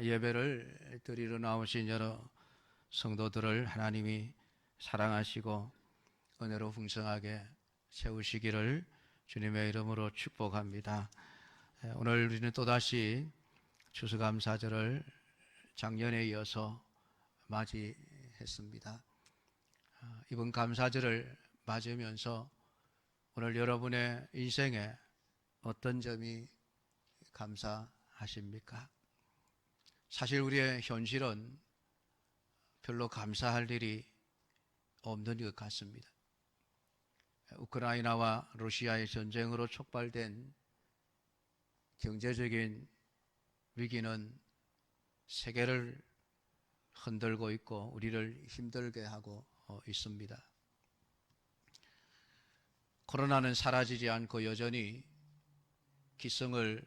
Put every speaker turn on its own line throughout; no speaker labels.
예배를 드리러 나오신 여러 성도들을 하나님이 사랑하시고 은혜로 풍성하게 채우시기를 주님의 이름으로 축복합니다. 오늘 우리는 또다시 추수감사절을 작년에 이어서 맞이했습니다. 이번 감사절을 맞으면서 오늘 여러분의 인생에 어떤 점이 감사하십니까? 사실 우리의 현실은 별로 감사할 일이 없는 것 같습니다. 우크라이나와 러시아의 전쟁으로 촉발된 경제적인 위기는 세계를 흔들고 있고 우리를 힘들게 하고 있습니다. 코로나는 사라지지 않고 여전히 기승을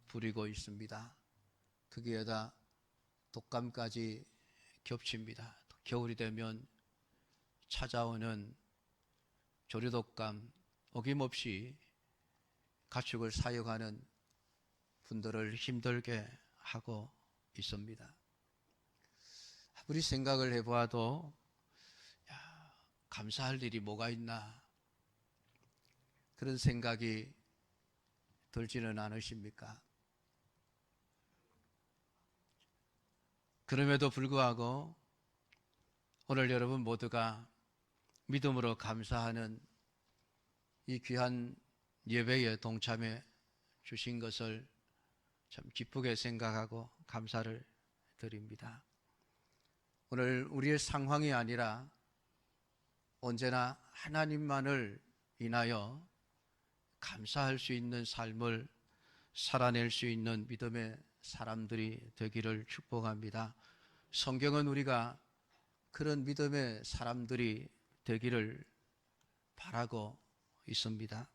부리고 있습니다. 거기에다 독감까지 겹칩니다. 겨울이 되면 찾아오는 조류독감, 어김없이 가축을 사육하는 분들을 힘들게 하고 있습니다. 아무리 생각을 해보아도 감사할 일이 뭐가 있나 그런 생각이 들지는 않으십니까? 그럼에도 불구하고 오늘 여러분 모두가 믿음으로 감사하는 이 귀한 예배에 동참해 주신 것을 참 기쁘게 생각하고 감사를 드립니다. 오늘 우리의 상황이 아니라 언제나 하나님만을 인하여 감사할 수 있는 삶을 살아낼 수 있는 믿음의 사람들이 되기를 축복합니다. 성경은 우리가 그런 믿음의 사람들이 되기를 바라고 있습니다.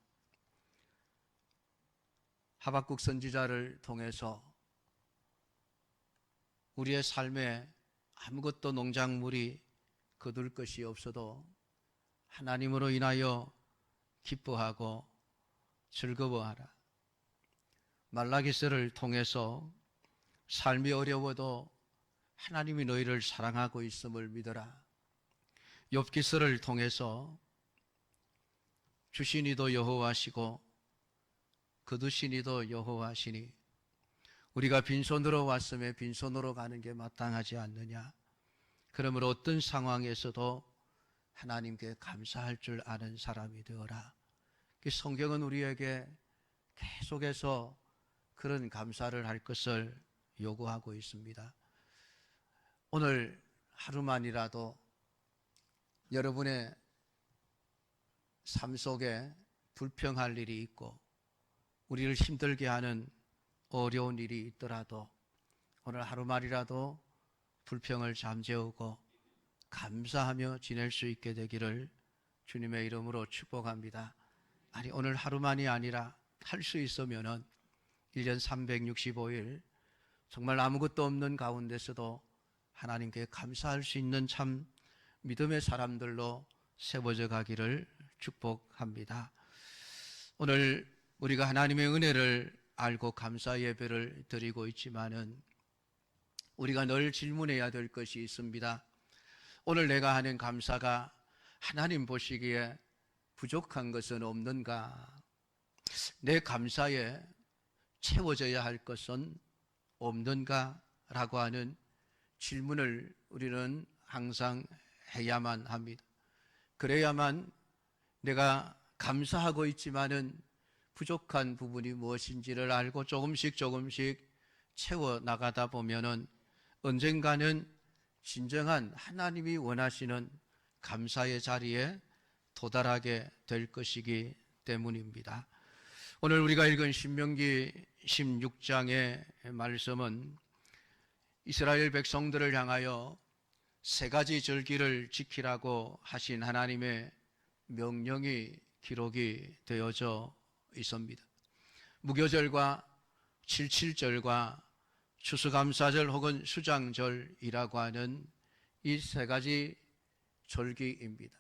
하박국 선지자를 통해서 우리의 삶에 아무것도 농작물이 거둘 것이 없어도 하나님으로 인하여 기뻐하고 즐거워하라. 말라기서를 통해서 삶이 어려워도 하나님이 너희를 사랑하고 있음을 믿어라. 욥기서를 통해서 주신 이도 여호와시고 거두신 이도 여호와시니 우리가 빈손으로 왔음에 빈손으로 가는 게 마땅하지 않느냐. 그러므로 어떤 상황에서도 하나님께 감사할 줄 아는 사람이 되어라. 성경은 우리에게 계속해서 그런 감사를 할 것을 요구하고 있습니다. 오늘 하루만이라도 여러분의 삶 속에 불평할 일이 있고 우리를 힘들게 하는 어려운 일이 있더라도 오늘 하루만이라도 불평을 잠재우고 감사하며 지낼 수 있게 되기를 주님의 이름으로 축복합니다. 아니 오늘 하루만이 아니라 할 수 있으면은 1년 365일 정말 아무것도 없는 가운데서도 하나님께 감사할 수 있는 참 믿음의 사람들로 세워져 가기를 축복합니다. 오늘 우리가 하나님의 은혜를 알고 감사 예배를 드리고 있지만은 우리가 늘 질문해야 될 것이 있습니다. 오늘 내가 하는 감사가 하나님 보시기에 부족한 것은 없는가? 내 감사에 채워져야 할 것은 없는가? 라고 하는 질문을 우리는 항상 해야만 합니다. 그래야만 내가 감사하고 있지만은 부족한 부분이 무엇인지를 알고 조금씩 채워 나가다 보면은 언젠가는 진정한 하나님이 원하시는 감사의 자리에 도달하게 될 것이기 때문입니다. 오늘 우리가 읽은 신명기 16장의 말씀은 이스라엘 백성들을 향하여 세 가지 절기를 지키라고 하신 하나님의 명령이 기록이 되어져 있습니다. 무교절과 칠칠절과 추수감사절 혹은 수장절이라고 하는 이 세 가지 절기입니다.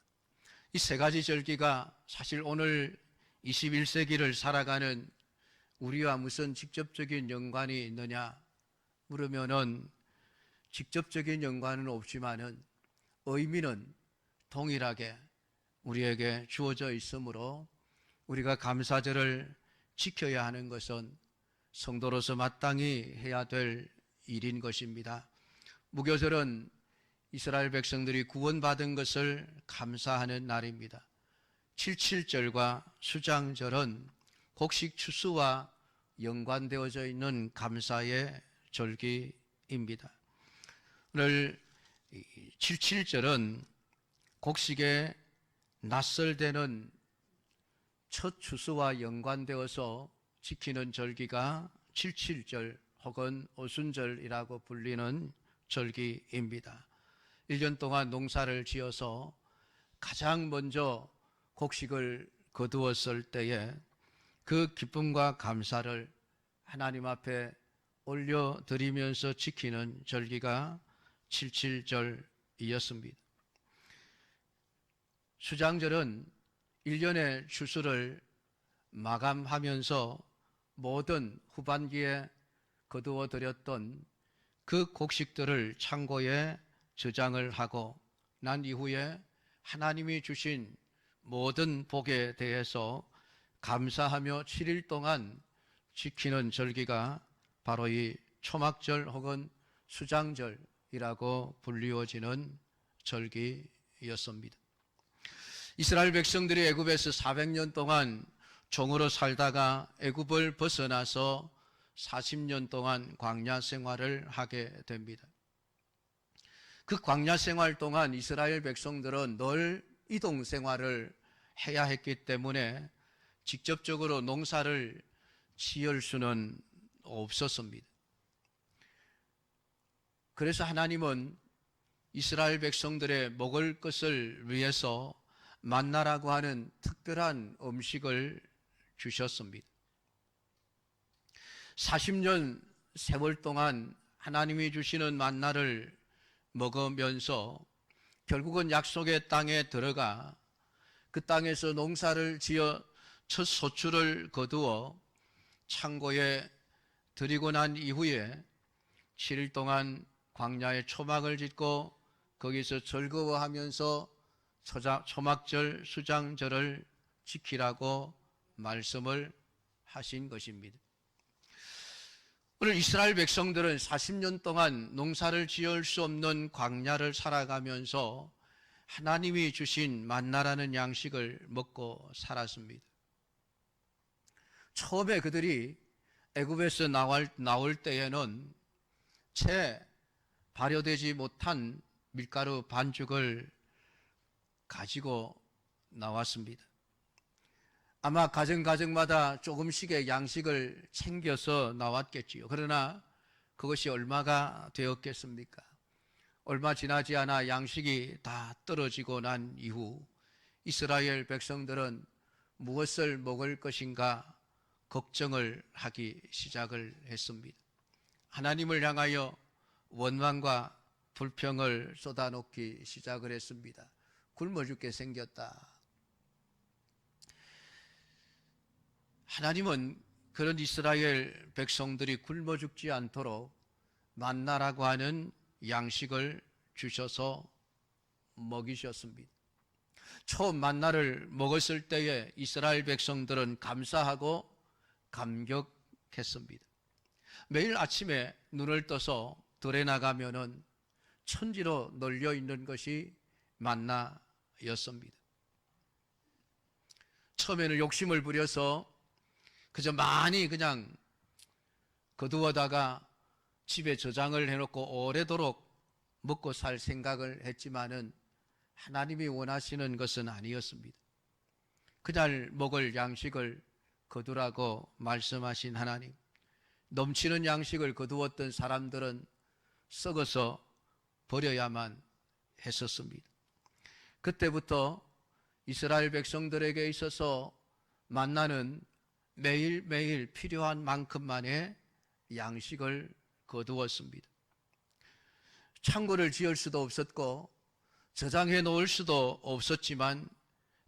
이 세 가지 절기가 사실 오늘 21세기를 살아가는 우리와 무슨 직접적인 연관이 있느냐? 물으면은 직접적인 연관은 없지만은 의미는 동일하게 우리에게 주어져 있으므로 우리가 감사절을 지켜야 하는 것은 성도로서 마땅히 해야 될 일인 것입니다. 무교절은 이스라엘 백성들이 구원받은 것을 감사하는 날입니다. 77절과 수장절은 곡식 추수와 연관되어져 있는 감사의 절기입니다. 오늘 77절은 곡식에 낯설되는 첫 추수와 연관되어서 지키는 절기가 77절 혹은 오순절이라고 불리는 절기입니다. 1년 동안 농사를 지어서 가장 먼저 곡식을 거두었을 때에 그 기쁨과 감사를 하나님 앞에 올려드리면서 지키는 절기가 77절이었습니다. 수장절은 1년의 추수를 마감하면서 모든 후반기에 거두어들였던 그 곡식들을 창고에 저장을 하고 난 이후에 하나님이 주신 모든 복에 대해서 감사하며 7일 동안 지키는 절기가 바로 이 초막절 혹은 수장절이라고 불리워지는 절기였습니다. 이스라엘 백성들이 애굽에서 400년 동안 종으로 살다가 애굽을 벗어나서 40년 동안 광야 생활을 하게 됩니다. 그 광야 생활 동안 이스라엘 백성들은 늘 이동 생활을 해야 했기 때문에 직접적으로 농사를 지을 수는 없었습니다. 그래서 하나님은 이스라엘 백성들의 먹을 것을 위해서 만나라고 하는 특별한 음식을 주셨습니다. 40년 세월 동안 하나님이 주시는 만나를 먹으면서 결국은 약속의 땅에 들어가 그 땅에서 농사를 지어 첫 소출을 거두어 창고에 들이고 난 이후에 7일 동안 광야에 초막을 짓고 거기서 즐거워하면서 초막절, 수장절을 지키라고 말씀을 하신 것입니다. 오늘 이스라엘 백성들은 40년 동안 농사를 지을 수 없는 광야를 살아가면서 하나님이 주신 만나라는 양식을 먹고 살았습니다. 처음에 그들이 애굽에서 나올 때에는 채 발효되지 못한 밀가루 반죽을 가지고 나왔습니다. 아마 가정마다 조금씩의 양식을 챙겨서 나왔겠지요. 그러나 그것이 얼마가 되었겠습니까? 얼마 지나지 않아 양식이 다 떨어지고 난 이후 이스라엘 백성들은 무엇을 먹을 것인가 걱정을 하기 시작을 했습니다. 하나님을 향하여 원망과 불평을 쏟아놓기 시작을 했습니다. 굶어 죽게 생겼다. 하나님은 그런 이스라엘 백성들이 굶어 죽지 않도록 만나라고 하는 양식을 주셔서 먹이셨습니다. 처음 만나를 먹었을 때에 이스라엘 백성들은 감사하고 감격했습니다. 매일 아침에 눈을 떠서 들에 나가면은 천지로 널려 있는 것이 만나였습니다. 처음에는 욕심을 부려서 그저 많이 그냥 거두어다가 집에 저장을 해놓고 오래도록 먹고 살 생각을 했지만은 하나님이 원하시는 것은 아니었습니다. 그날 먹을 양식을 거두라고 말씀하신 하나님, 넘치는 양식을 거두었던 사람들은 썩어서 버려야만 했었습니다. 그때부터 이스라엘 백성들에게 있어서 만나는 매일매일 필요한 만큼만의 양식을 거두었습니다. 창고를 지을 수도 없었고 저장해 놓을 수도 없었지만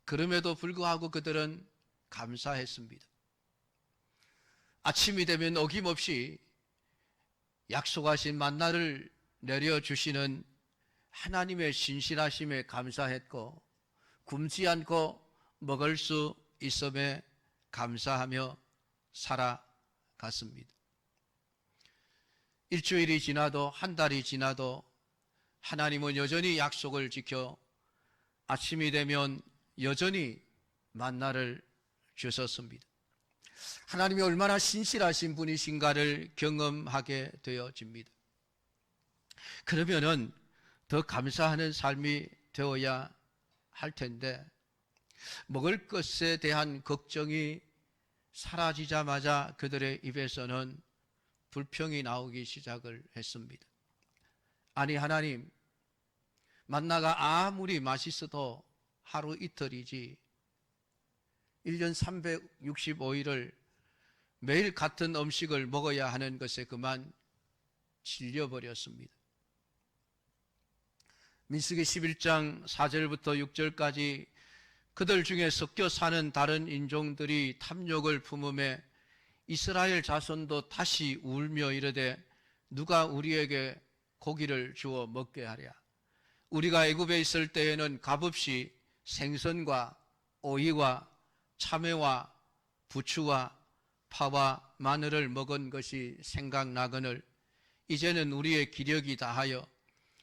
그럼에도 불구하고 그들은 감사했습니다. 아침이 되면 어김없이 약속하신 만나를 내려주시는 하나님의 신실하심에 감사했고, 굶지 않고 먹을 수 있음에 감사하며 살아갔습니다. 일주일이 지나도 한 달이 지나도 하나님은 여전히 약속을 지켜 아침이 되면 여전히 만나를 주셨습니다. 하나님이 얼마나 신실하신 분이신가를 경험하게 되어집니다. 그러면은 더 감사하는 삶이 되어야 할 텐데, 먹을 것에 대한 걱정이 사라지자마자 그들의 입에서는 불평이 나오기 시작을 했습니다. 아니 하나님, 만나가 아무리 맛있어도 하루 이틀이지 1년 365일을 매일 같은 음식을 먹어야 하는 것에 그만 질려버렸습니다. 민수기 11장 4절부터 6절까지 그들 중에 섞여 사는 다른 인종들이 탐욕을 품음에 이스라엘 자손도 다시 울며 이르되 누가 우리에게 고기를 주어 먹게 하랴. 우리가 애굽에 있을 때에는 값없이 생선과 오이와 참외와 부추와 파와 마늘을 먹은 것이 생각나거늘 이제는 우리의 기력이 다하여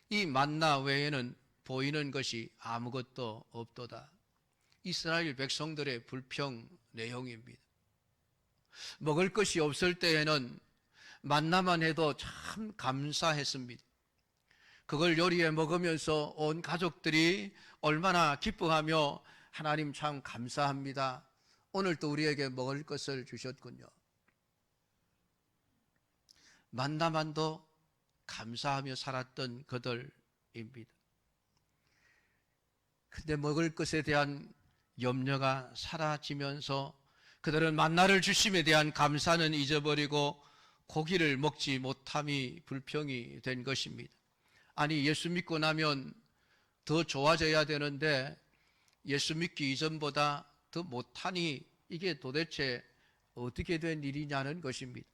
이 만나 외에는 보이는 것이 아무것도 없도다. 이스라엘 백성들의 불평 내용입니다. 먹을 것이 없을 때에는 만나만 해도 참 감사했습니다. 그걸 요리해 먹으면서 온 가족들이 얼마나 기뻐하며 하나님 참 감사합니다. 오늘 또 우리에게 먹을 것을 주셨군요. 만나만도 감사하며 살았던 그들입니다. 근데 먹을 것에 대한 염려가 사라지면서 그들은 만나를 주심에 대한 감사는 잊어버리고 고기를 먹지 못함이 불평이 된 것입니다. 아니 예수 믿고 나면 더 좋아져야 되는데 예수 믿기 이전보다 더 못하니 이게 도대체 어떻게 된 일이냐는 것입니다.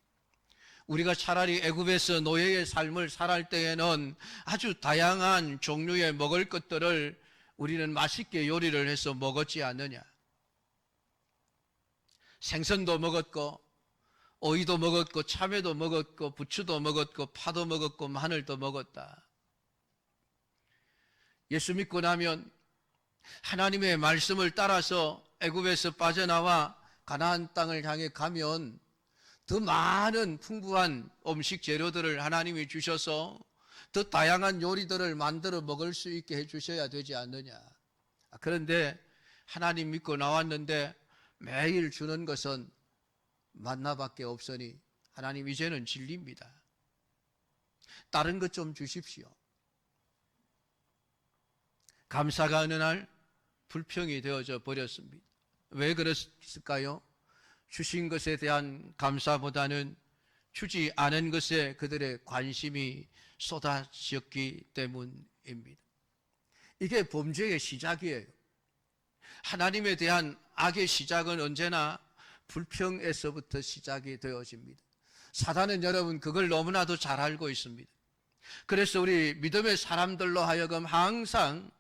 우리가 차라리 애굽에서 노예의 삶을 살할 때에는 아주 다양한 종류의 먹을 것들을 우리는 맛있게 요리를 해서 먹었지 않느냐. 생선도 먹었고 오이도 먹었고 참외도 먹었고 부추도 먹었고 파도 먹었고 마늘도 먹었다. 예수 믿고 나면 하나님의 말씀을 따라서 애굽에서 빠져나와 가나안 땅을 향해 가면 더 많은 풍부한 음식 재료들을 하나님이 주셔서 더 다양한 요리들을 만들어 먹을 수 있게 해주셔야 되지 않느냐. 그런데 하나님 믿고 나왔는데 매일 주는 것은 만나밖에 없으니 하나님 이제는 질립니다. 다른 것 좀 주십시오. 감사가 어느 날 불평이 되어져 버렸습니다. 왜 그랬을까요? 주신 것에 대한 감사보다는 주지 않은 것에 그들의 관심이 쏟아졌기 때문입니다. 이게 범죄의 시작이에요. 하나님에 대한 악의 시작은 언제나 불평에서부터 시작이 되어집니다. 사단은 여러분 그걸 너무나도 잘 알고 있습니다. 그래서 우리 믿음의 사람들로 하여금 항상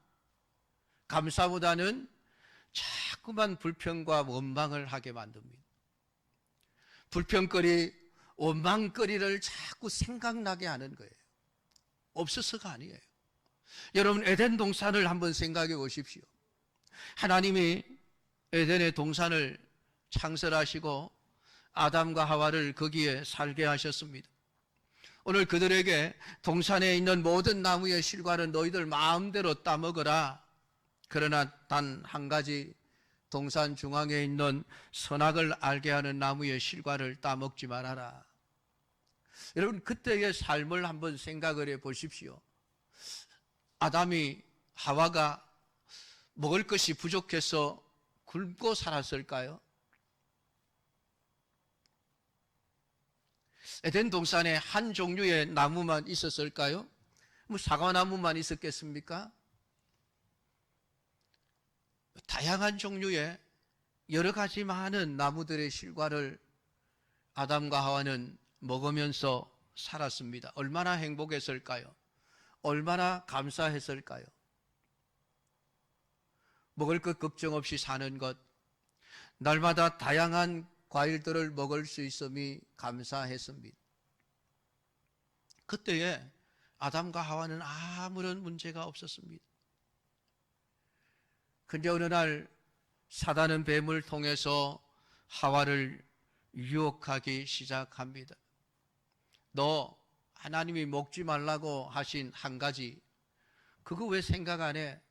감사보다는 자꾸만 불평과 원망을 하게 만듭니다. 불평거리, 원망거리를 자꾸 생각나게 하는 거예요. 없어서가 아니에요. 여러분 에덴 동산을 한번 생각해 보십시오. 하나님이 에덴의 동산을 창설하시고 아담과 하와를 거기에 살게 하셨습니다. 오늘 그들에게 동산에 있는 모든 나무의 실과는 너희들 마음대로 따먹어라. 그러나 단 한 가지 동산 중앙에 있는 선악을 알게 하는 나무의 실과를 따먹지 말아라. 여러분 그때의 삶을 한번 생각을 해 보십시오. 아담이 하와가 먹을 것이 부족해서 굶고 살았을까요? 에덴 동산에 한 종류의 나무만 있었을까요? 뭐 사과나무만 있었겠습니까? 다양한 종류의 여러 가지 많은 나무들의 실과를 아담과 하와는 먹으면서 살았습니다. 얼마나 행복했을까요? 얼마나 감사했을까요? 먹을 것 걱정 없이 사는 것, 날마다 다양한 과일들을 먹을 수 있음이 감사했습니다. 그때에 아담과 하와는 아무런 문제가 없었습니다. 근데 어느 날 사단은 뱀을 통해서 하와를 유혹하기 시작합니다. 너 하나님이 먹지 말라고 하신 한 가지, 그거 왜 생각 안 해?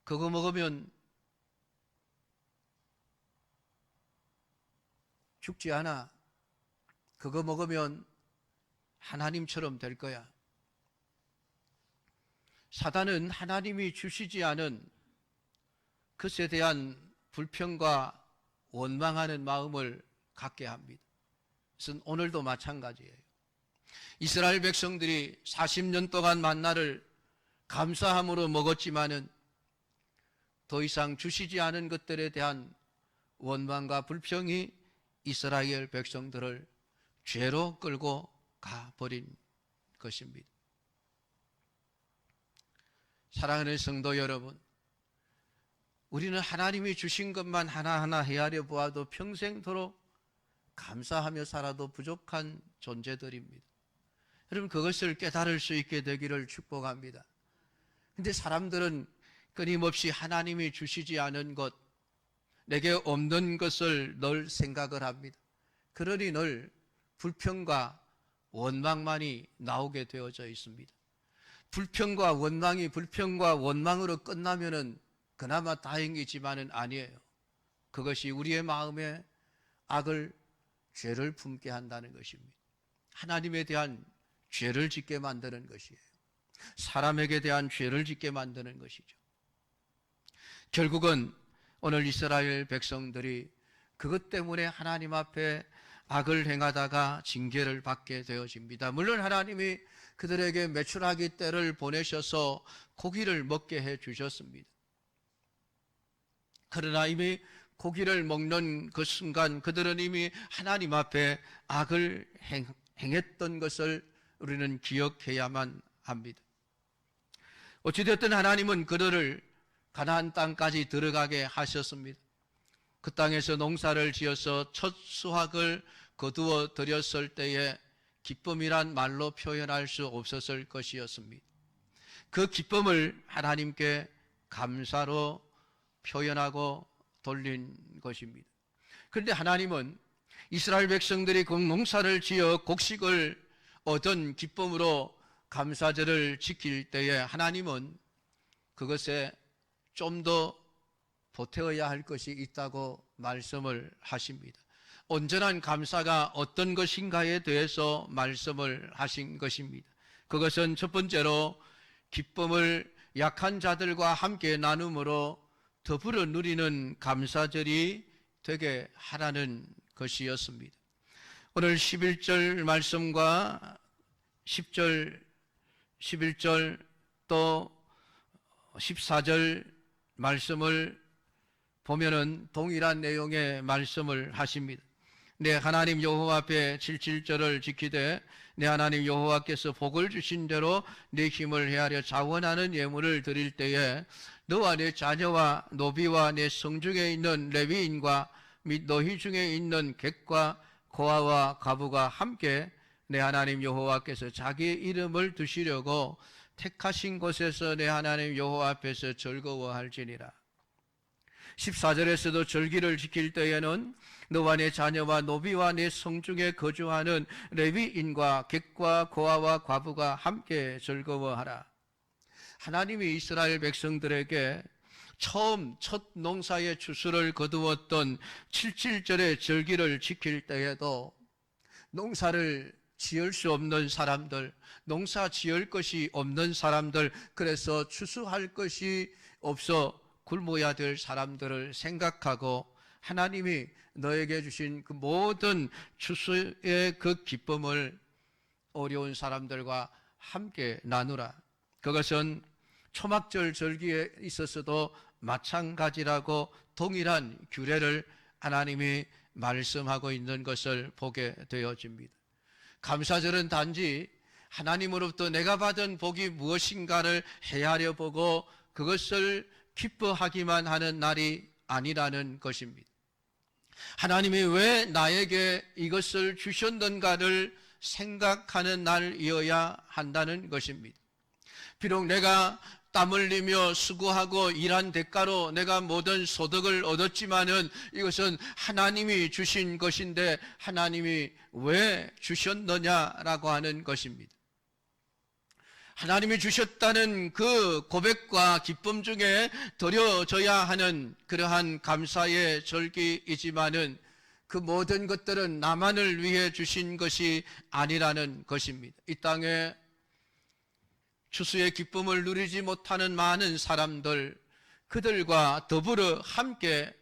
그거 먹으면 죽지 않아. 그거 먹으면 하나님처럼 될 거야. 사단은 하나님이 주시지 않은 것에 대한 불평과 원망하는 마음을 갖게 합니다. 그것은 오늘도 마찬가지예요. 이스라엘 백성들이 40년 동안 만나를 감사함으로 먹었지만은 더 이상 주시지 않은 것들에 대한 원망과 불평이 이스라엘 백성들을 죄로 끌고 가버린 것입니다. 사랑하는 성도 여러분, 우리는 하나님이 주신 것만 하나하나 헤아려 보아도 평생토록 감사하며 살아도 부족한 존재들입니다. 여러분, 그것을 깨달을 수 있게 되기를 축복합니다. 근데 사람들은 끊임없이 하나님이 주시지 않은 것, 내게 없는 것을 늘 생각을 합니다. 그러니 늘 불평과 원망만이 나오게 되어져 있습니다. 불평과 원망으로 끝나면은 그나마 다행이지만은 아니에요. 그것이 우리의 마음에 악을, 죄를 품게 한다는 것입니다. 하나님에 대한 죄를 짓게 만드는 것이에요. 사람에게 대한 죄를 짓게 만드는 것이죠. 결국은 오늘 이스라엘 백성들이 그것 때문에 하나님 앞에 악을 행하다가 징계를 받게 되어집니다. 물론 하나님이 그들에게 메추라기 떼를 보내셔서 고기를 먹게 해 주셨습니다. 그러나 이미 고기를 먹는 그 순간 그들은 이미 하나님 앞에 악을 행했던 것을 우리는 기억해야만 합니다. 어찌됐든 하나님은 그들을 가나안 땅까지 들어가게 하셨습니다. 그 땅에서 농사를 지어서 첫 수확을 거두어 드렸을 때에 기쁨이란 말로 표현할 수 없었을 것이었습니다. 그 기쁨을 하나님께 감사로 표현하고 돌린 것입니다. 그런데 하나님은 이스라엘 백성들이 그 농사를 지어 곡식을 얻은 기쁨으로 감사절을 지킬 때에 하나님은 그것에 좀 더 보태어야 할 것이 있다고 말씀을 하십니다. 온전한 감사가 어떤 것인가에 대해서 말씀을 하신 것입니다. 그것은 첫 번째로 기쁨을 약한 자들과 함께 나눔으로 더불어 누리는 감사절이 되게 하라는 것이었습니다. 오늘 11절 말씀과 10절, 11절 또 14절 말씀을 보면은 동일한 내용의 말씀을 하십니다. 내 하나님 여호와 앞에 77절을 지키되 내 하나님 여호와께서 복을 주신 대로 내 힘을 헤아려 자원하는 예물을 드릴 때에 너와 내 자녀와 노비와 내 성중에 있는 레위인과 및 너희 중에 있는 객과 고아와 과부가 함께 내 하나님 여호와께서 자기 이름을 두시려고 택하신 곳에서 내 하나님 여호와 앞에서 즐거워할지니라. 14절에서도 절기를 지킬 때에는 너와 내 자녀와 노비와 내 성중에 거주하는 레위인과 객과 고아와 과부가 함께 즐거워하라. 하나님이 이스라엘 백성들에게 처음 첫 농사의 추수를 거두었던 77절의 절기를 지킬 때에도 농사를 지을 수 없는 사람들, 농사 지을 것이 없는 사람들, 그래서 추수할 것이 없어 굶어야 될 사람들을 생각하고 하나님이 너에게 주신 그 모든 추수의 그 기쁨을 어려운 사람들과 함께 나누라. 그것은 초막절 절기에 있어서도 마찬가지라고 동일한 규례를 하나님이 말씀하고 있는 것을 보게 되어집니다. 감사절은 단지 하나님으로부터 내가 받은 복이 무엇인가를 헤아려 보고 그것을 기뻐하기만 하는 날이 아니라는 것입니다. 하나님이 왜 나에게 이것을 주셨는가를 생각하는 날이어야 한다는 것입니다. 비록 내가 땀 흘리며 수고하고 일한 대가로 내가 모든 소득을 얻었지만은 이것은 하나님이 주신 것인데 하나님이 왜 주셨느냐라고 하는 것입니다. 하나님이 주셨다는 그 고백과 기쁨 중에 드려져야 하는 그러한 감사의 절기이지만은 그 모든 것들은 나만을 위해 주신 것이 아니라는 것입니다. 이 땅에 추수의 기쁨을 누리지 못하는 많은 사람들, 그들과 더불어 함께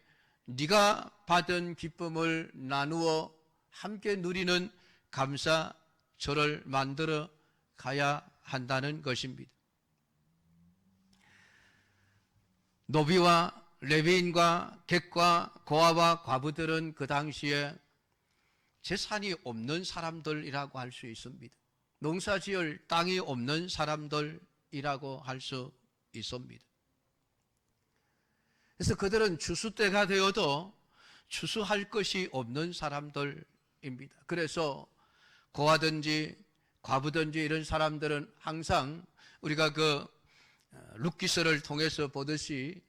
네가 받은 기쁨을 나누어 함께 누리는 감사절을 만들어 가야 한다는 것입니다. 노비와 레위인과 객과 고아와 과부들은 그 당시에 재산이 없는 사람들이라고 할 수 있습니다. 농사지을 땅이 없는 사람들이라고 할 수 있습니다. 그래서 그들은 추수 때가 되어도 추수할 것이 없는 사람들입니다. 그래서 고아든지 과부든지 이런 사람들은 항상 우리가 그 룻기서를 통해서 보듯이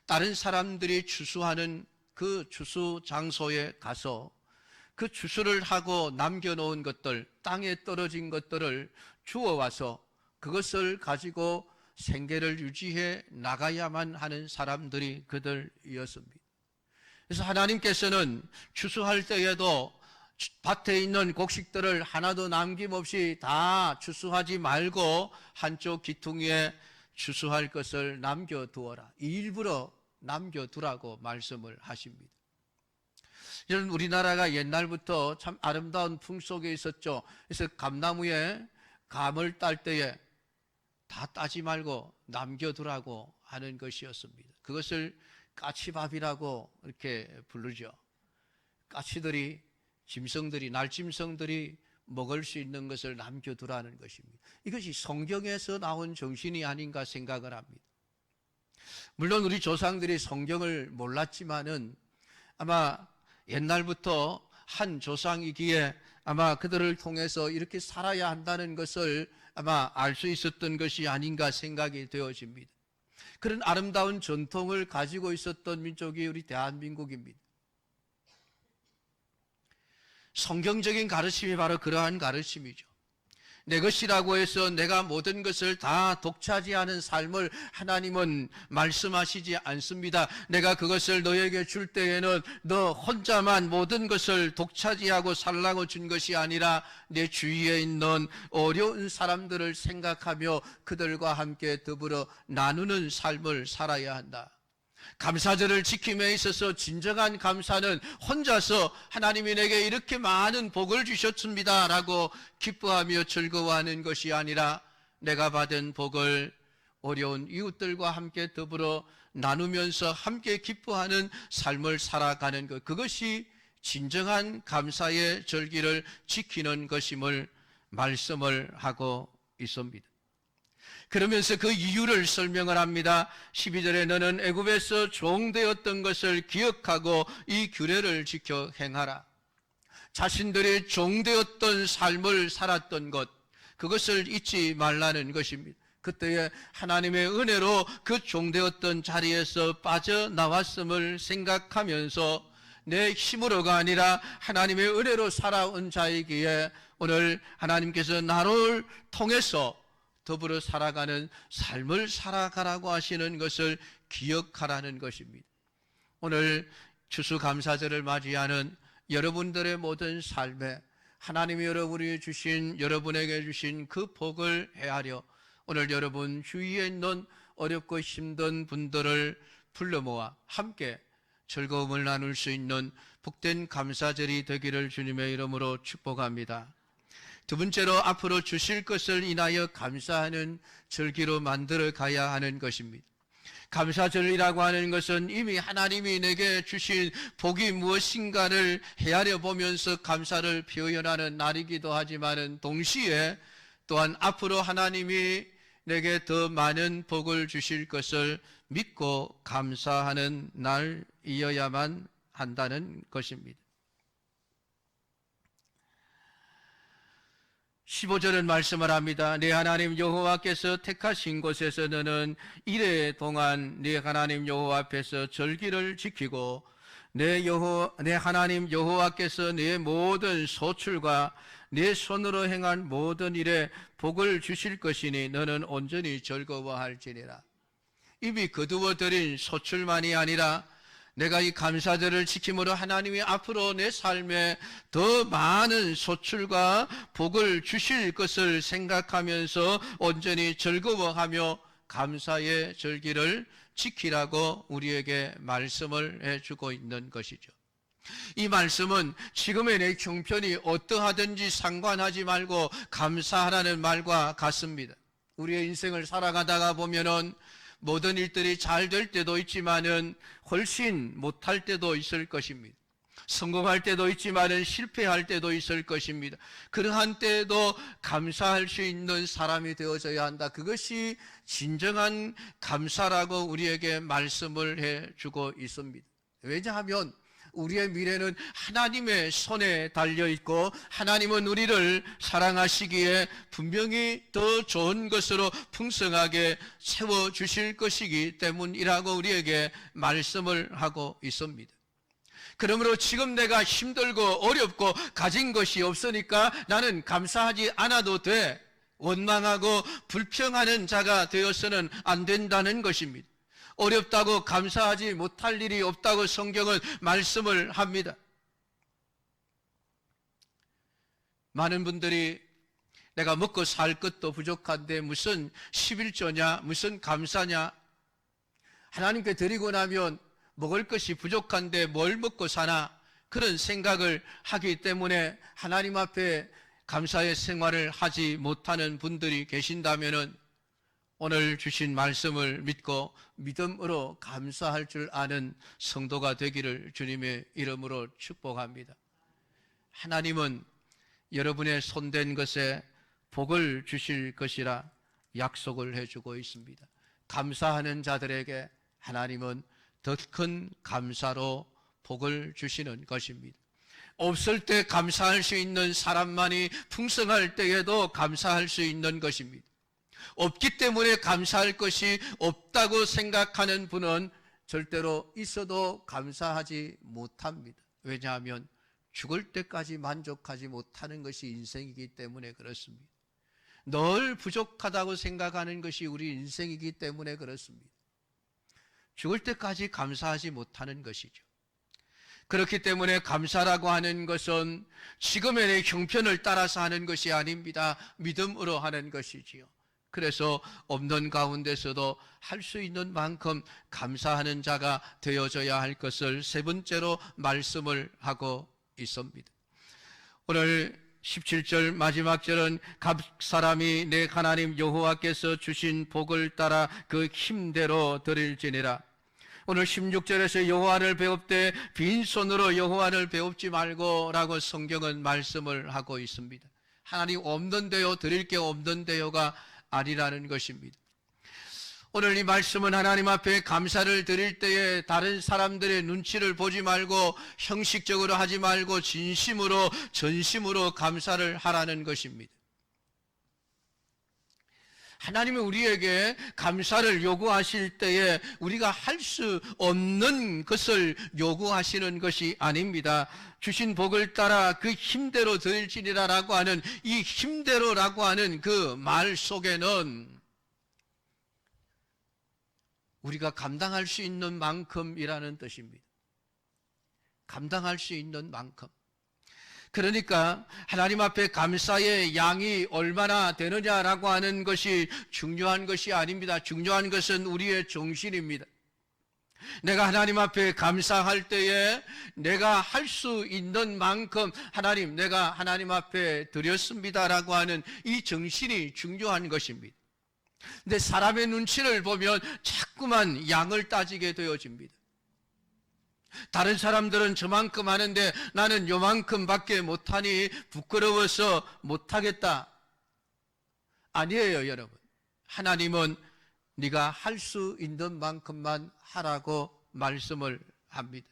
다른 사람들이 추수하는 그 추수 장소에 가서 그 추수를 하고 남겨놓은 것들, 땅에 떨어진 것들을 주워와서 그것을 가지고 생계를 유지해 나가야만 하는 사람들이 그들이었습니다. 그래서 하나님께서는 추수할 때에도 밭에 있는 곡식들을 하나도 남김없이 다 추수하지 말고 한쪽 기퉁이에 추수할 것을 남겨두어라. 일부러 남겨두라고 말씀을 하십니다. 이런 우리나라가 옛날부터 참 아름다운 풍속에 있었죠. 그래서 감나무에 감을 딸 때에 다 따지 말고 남겨두라고 하는 것이었습니다. 그것을 까치밥이라고 이렇게 부르죠. 까치들이, 짐승들이, 날짐승들이 먹을 수 있는 것을 남겨두라는 것입니다. 이것이 성경에서 나온 정신이 아닌가 생각을 합니다. 물론 우리 조상들이 성경을 몰랐지만은 아마 옛날부터 한 조상이기에 아마 그들을 통해서 이렇게 살아야 한다는 것을 아마 알 수 있었던 것이 아닌가 생각이 되어집니다. 그런 아름다운 전통을 가지고 있었던 민족이 우리 대한민국입니다. 성경적인 가르침이 바로 그러한 가르침이죠. 내 것이라고 해서 내가 모든 것을 다 독차지하는 삶을 하나님은 말씀하시지 않습니다. 내가 그것을 너에게 줄 때에는 너 혼자만 모든 것을 독차지하고 살라고 준 것이 아니라 내 주위에 있는 어려운 사람들을 생각하며 그들과 함께 더불어 나누는 삶을 살아야 한다. 감사절을 지킴에 있어서 진정한 감사는 혼자서 하나님이 내게 이렇게 많은 복을 주셨습니다 라고 기뻐하며 즐거워하는 것이 아니라 내가 받은 복을 어려운 이웃들과 함께 더불어 나누면서 함께 기뻐하는 삶을 살아가는 것, 그것이 진정한 감사의 절기를 지키는 것임을 말씀을 하고 있습니다. 그러면서 그 이유를 설명을 합니다. 12절에 너는 애굽에서 종되었던 것을 기억하고 이 규례를 지켜 행하라. 자신들이 종되었던 삶을 살았던 것, 그것을 잊지 말라는 것입니다. 그때에 하나님의 은혜로 그 종되었던 자리에서 빠져나왔음을 생각하면서 내 힘으로가 아니라 하나님의 은혜로 살아온 자이기에 오늘 하나님께서 나를 통해서 더불어 살아가는 삶을 살아가라고 하시는 것을 기억하라는 것입니다. 오늘 추수감사절을 맞이하는 여러분들의 모든 삶에 하나님이 여러분에게 주신 그 복을 헤아려 오늘 여러분 주위에 있는 어렵고 힘든 분들을 불러 모아 함께 즐거움을 나눌 수 있는 복된 감사절이 되기를 주님의 이름으로 축복합니다. 두 번째로 앞으로 주실 것을 인하여 감사하는 절기로 만들어 가야 하는 것입니다. 감사절이라고 하는 것은 이미 하나님이 내게 주신 복이 무엇인가를 헤아려 보면서 감사를 표현하는 날이기도 하지만 동시에 또한 앞으로 하나님이 내게 더 많은 복을 주실 것을 믿고 감사하는 날이어야만 한다는 것입니다. 15절은 말씀을 합니다. 네 하나님 여호와께서 택하신 곳에서 너는 이래 동안 네 하나님 여호와 앞에서 절기를 지키고 네 하나님 여호와께서 네 모든 소출과 네 손으로 행한 모든 일에 복을 주실 것이니 너는 온전히 즐거워할지니라. 이미 거두어 드린 소출만이 아니라 내가 이 감사절을 지킴으로 하나님이 앞으로 내 삶에 더 많은 소출과 복을 주실 것을 생각하면서 온전히 즐거워하며 감사의 절기를 지키라고 우리에게 말씀을 해주고 있는 것이죠. 이 말씀은 지금의 내 형편이 어떠하든지 상관하지 말고 감사하라는 말과 같습니다. 우리의 인생을 살아가다가 보면은 모든 일들이 잘 될 때도 있지만은 훨씬 못할 때도 있을 것입니다. 성공할 때도 있지만은 실패할 때도 있을 것입니다. 그러한 때에도 감사할 수 있는 사람이 되어져야 한다. 그것이 진정한 감사라고 우리에게 말씀을 해주고 있습니다. 왜냐하면 우리의 미래는 하나님의 손에 달려있고 하나님은 우리를 사랑하시기에 분명히 더 좋은 것으로 풍성하게 세워주실 것이기 때문이라고 우리에게 말씀을 하고 있습니다. 그러므로 지금 내가 힘들고 어렵고 가진 것이 없으니까 나는 감사하지 않아도 돼, 원망하고 불평하는 자가 되어서는 안 된다는 것입니다. 어렵다고 감사하지 못할 일이 없다고 성경은 말씀을 합니다. 많은 분들이 내가 먹고 살 것도 부족한데 무슨 11조냐, 무슨 감사냐, 하나님께 드리고 나면 먹을 것이 부족한데 뭘 먹고 사나, 그런 생각을 하기 때문에 하나님 앞에 감사의 생활을 하지 못하는 분들이 계신다면은 오늘 주신 말씀을 믿고 믿음으로 감사할 줄 아는 성도가 되기를 주님의 이름으로 축복합니다. 하나님은 여러분의 손댄 것에 복을 주실 것이라 약속을 해주고 있습니다. 감사하는 자들에게 하나님은 더 큰 감사로 복을 주시는 것입니다. 없을 때 감사할 수 있는 사람만이 풍성할 때에도 감사할 수 있는 것입니다. 없기 때문에 감사할 것이 없다고 생각하는 분은 절대로 있어도 감사하지 못합니다. 왜냐하면 죽을 때까지 만족하지 못하는 것이 인생이기 때문에 그렇습니다. 늘 부족하다고 생각하는 것이 우리 인생이기 때문에 그렇습니다. 죽을 때까지 감사하지 못하는 것이죠. 그렇기 때문에 감사라고 하는 것은 지금의 내 형편을 따라서 하는 것이 아닙니다. 믿음으로 하는 것이지요. 그래서 없는 가운데서도 할 수 있는 만큼 감사하는 자가 되어져야 할 것을 세 번째로 말씀을 하고 있습니다. 오늘 17절 마지막 절은 각 사람이 내 하나님 여호와께서 주신 복을 따라 그 힘대로 드릴지니라. 오늘 16절에서 여호와를 배웁되 빈손으로 여호와를 배웁지 말고 라고 성경은 말씀을 하고 있습니다. 하나님 없는데요, 드릴 게 없는데요가 아니라는 것입니다. 오늘 이 말씀은 하나님 앞에 감사를 드릴 때에 다른 사람들의 눈치를 보지 말고 형식적으로 하지 말고 진심으로 전심으로 감사를 하라는 것입니다. 하나님은 우리에게 감사를 요구하실 때에 우리가 할 수 없는 것을 요구하시는 것이 아닙니다. 주신 복을 따라 그 힘대로 드릴지니라 라고 하는 이 힘대로라고 하는 그 말 속에는 우리가 감당할 수 있는 만큼이라는 뜻입니다. 감당할 수 있는 만큼. 그러니까 하나님 앞에 감사의 양이 얼마나 되느냐라고 하는 것이 중요한 것이 아닙니다. 중요한 것은 우리의 정신입니다. 내가 하나님 앞에 감사할 때에 내가 할 수 있는 만큼 하나님, 내가 하나님 앞에 드렸습니다라고 하는 이 정신이 중요한 것입니다. 근데 사람의 눈치를 보면 자꾸만 양을 따지게 되어집니다. 다른 사람들은 저만큼 하는데 나는 요만큼밖에 못하니 부끄러워서 못하겠다. 아니에요, 여러분. 하나님은 네가 할 수 있는 만큼만 하라고 말씀을 합니다.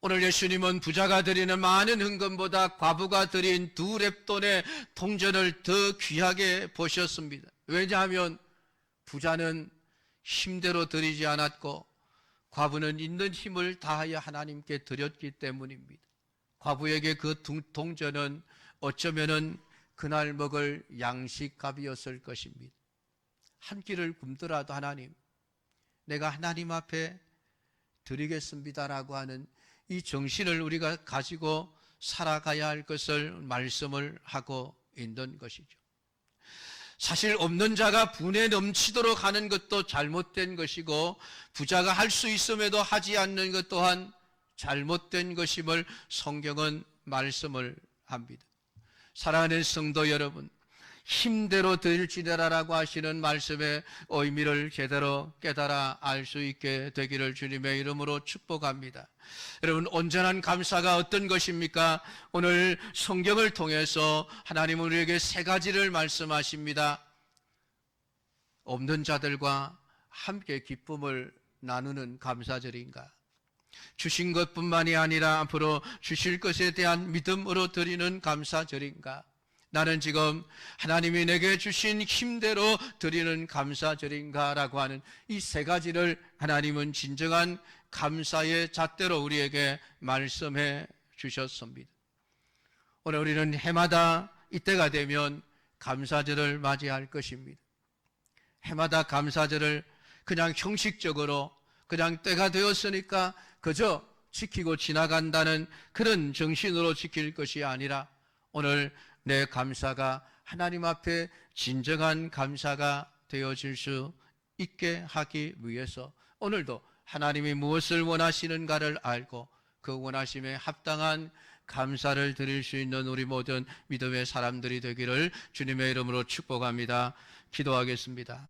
오늘 예수님은 부자가 드리는 많은 헌금보다 과부가 드린 2렙돈의 통전을 더 귀하게 보셨습니다. 왜냐하면 부자는 힘대로 드리지 않았고 과부는 있는 힘을 다하여 하나님께 드렸기 때문입니다. 과부에게 그 통전은 어쩌면은 그날 먹을 양식값이었을 것입니다. 한 끼를 굶더라도 하나님, 내가 하나님 앞에 드리겠습니다라고 하는 이 정신을 우리가 가지고 살아가야 할 것을 말씀을 하고 있는 것이죠. 사실 없는 자가 분에 넘치도록 하는 것도 잘못된 것이고 부자가 할 수 있음에도 하지 않는 것 또한 잘못된 것임을 성경은 말씀을 합니다. 사랑하는 성도 여러분, 힘대로 드릴지니라라고 하시는 말씀의 의미를 제대로 깨달아 알 수 있게 되기를 주님의 이름으로 축복합니다. 여러분, 온전한 감사가 어떤 것입니까? 오늘 성경을 통해서 하나님은 우리에게 3가지를 말씀하십니다. 없는 자들과 함께 기쁨을 나누는 감사절인가? 주신 것뿐만이 아니라 앞으로 주실 것에 대한 믿음으로 드리는 감사절인가? 나는 지금 하나님이 내게 주신 힘대로 드리는 감사절인가? 라고 하는 이 3가지를 하나님은 진정한 감사의 잣대로 우리에게 말씀해 주셨습니다. 오늘 우리는 해마다 이때가 되면 감사절을 맞이할 것입니다. 해마다 감사절을 그냥 형식적으로 그냥 때가 되었으니까 그저 지키고 지나간다는 그런 정신으로 지킬 것이 아니라 오늘 내 감사가 하나님 앞에 진정한 감사가 되어질 수 있게 하기 위해서 오늘도 하나님이 무엇을 원하시는가를 알고 그 원하심에 합당한 감사를 드릴 수 있는 우리 모든 믿음의 사람들이 되기를 주님의 이름으로 축복합니다. 기도하겠습니다.